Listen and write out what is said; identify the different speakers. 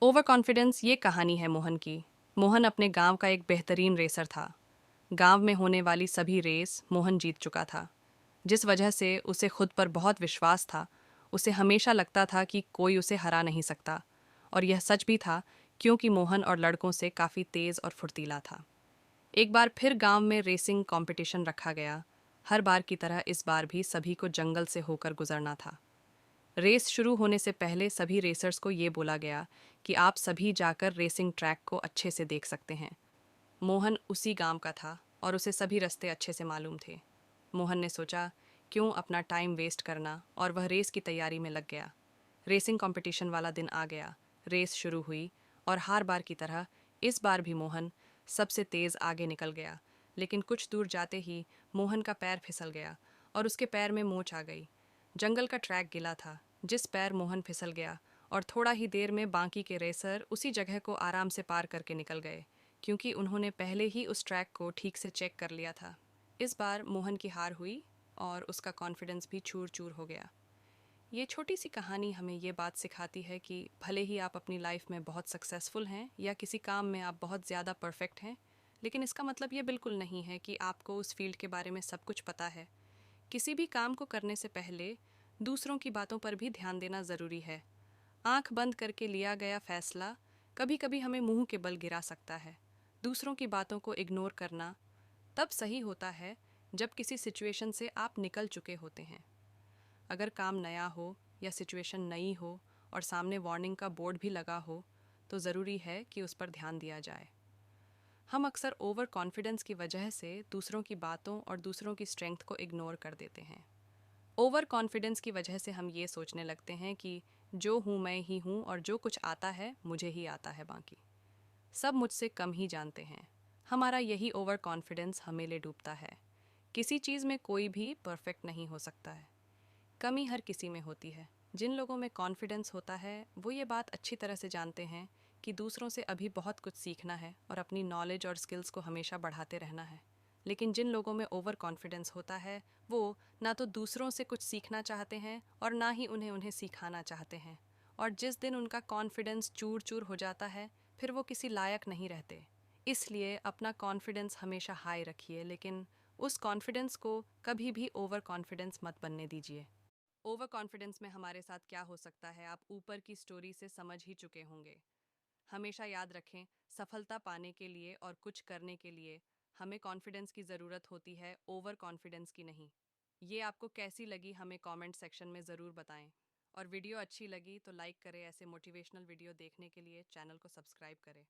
Speaker 1: Over confidence ये कहानी है मोहन की। मोहन अपने गांव का एक बेहतरीन रेसर था। गांव में होने वाली सभी रेस मोहन जीत चुका था, जिस वजह से उसे खुद पर बहुत विश्वास था। उसे हमेशा लगता था कि कोई उसे हरा नहीं सकता, और यह सच भी था, क्योंकि मोहन और लड़कों से काफ़ी तेज़ और फुर्तीला था। एक बार फिर गांव में रेसिंग कंपटीशन रखा गया। हर बार की तरह इस बार भी सभी को जंगल से होकर गुजरना था। रेस शुरू होने से पहले सभी रेसर्स को ये बोला गया कि आप सभी जाकर रेसिंग ट्रैक को अच्छे से देख सकते हैं। मोहन उसी गांव का था और उसे सभी रास्ते अच्छे से मालूम थे। मोहन ने सोचा, क्यों अपना टाइम वेस्ट करना, और वह रेस की तैयारी में लग गया। रेसिंग कंपटीशन वाला दिन आ गया। रेस शुरू हुई और हर बार की तरह इस बार भी मोहन सबसे तेज़ आगे निकल गया। लेकिन कुछ दूर जाते ही मोहन का पैर फिसल गया और उसके पैर में मोच आ गई। जंगल का ट्रैक गिला था। जिस पैर मोहन फिसल गया, और थोड़ा ही देर में बाकी के रेसर उसी जगह को आराम से पार करके निकल गए, क्योंकि उन्होंने पहले ही उस ट्रैक को ठीक से चेक कर लिया था। इस बार मोहन की हार हुई और उसका कॉन्फिडेंस भी चूर चूर हो गया। ये छोटी सी कहानी हमें ये बात सिखाती है कि भले ही आप अपनी लाइफ में बहुत सक्सेसफुल हैं या किसी काम में आप बहुत ज़्यादा परफेक्ट हैं, लेकिन इसका मतलब ये बिल्कुल नहीं है कि आपको उस फील्ड के बारे में सब कुछ पता है। किसी भी काम को करने से पहले दूसरों की बातों पर भी ध्यान देना ज़रूरी है। आंख बंद करके लिया गया फैसला कभी कभी हमें मुंह के बल गिरा सकता है। दूसरों की बातों को इग्नोर करना तब सही होता है जब किसी सिचुएशन से आप निकल चुके होते हैं। अगर काम नया हो या सिचुएशन नई हो और सामने वार्निंग का बोर्ड भी लगा हो, तो ज़रूरी है कि उस पर ध्यान दिया जाए। हम अक्सर ओवर कॉन्फिडेंस की वजह से दूसरों की बातों और दूसरों की स्ट्रेंथ को इग्नोर कर देते हैं। ओवर कॉन्फिडेंस की वजह से हम ये सोचने लगते हैं कि जो हूँ मैं ही हूँ और जो कुछ आता है मुझे ही आता है, बाकी सब मुझसे कम ही जानते हैं। हमारा यही ओवर कॉन्फिडेंस हमें ले डूबता है। किसी चीज़ में कोई भी परफेक्ट नहीं हो सकता है। कमी हर किसी में होती है। जिन लोगों में कॉन्फिडेंस होता है वो ये बात अच्छी तरह से जानते हैं कि दूसरों से अभी बहुत कुछ सीखना है और अपनी नॉलेज और स्किल्स को हमेशा बढ़ाते रहना है। लेकिन जिन लोगों में ओवर कॉन्फिडेंस होता है वो ना तो दूसरों से कुछ सीखना चाहते हैं और ना ही उन्हें उन्हें सिखाना चाहते हैं। और जिस दिन उनका कॉन्फिडेंस चूर चूर हो जाता है, फिर वो किसी लायक नहीं रहते। इसलिए अपना कॉन्फिडेंस हमेशा हाई रखिए, लेकिन उस कॉन्फिडेंस को कभी भी ओवर कॉन्फिडेंस मत बनने दीजिए। ओवर कॉन्फिडेंस में हमारे साथ क्या हो सकता है, आप ऊपर की स्टोरी से समझ ही चुके होंगे। हमेशा याद रखें, सफलता पाने के लिए और कुछ करने के लिए हमें कॉन्फिडेंस की ज़रूरत होती है, ओवर कॉन्फिडेंस की नहीं। ये आपको कैसी लगी हमें कमेंट सेक्शन में ज़रूर बताएं। और वीडियो अच्छी लगी तो लाइक करें। ऐसे मोटिवेशनल वीडियो देखने के लिए चैनल को सब्सक्राइब करें।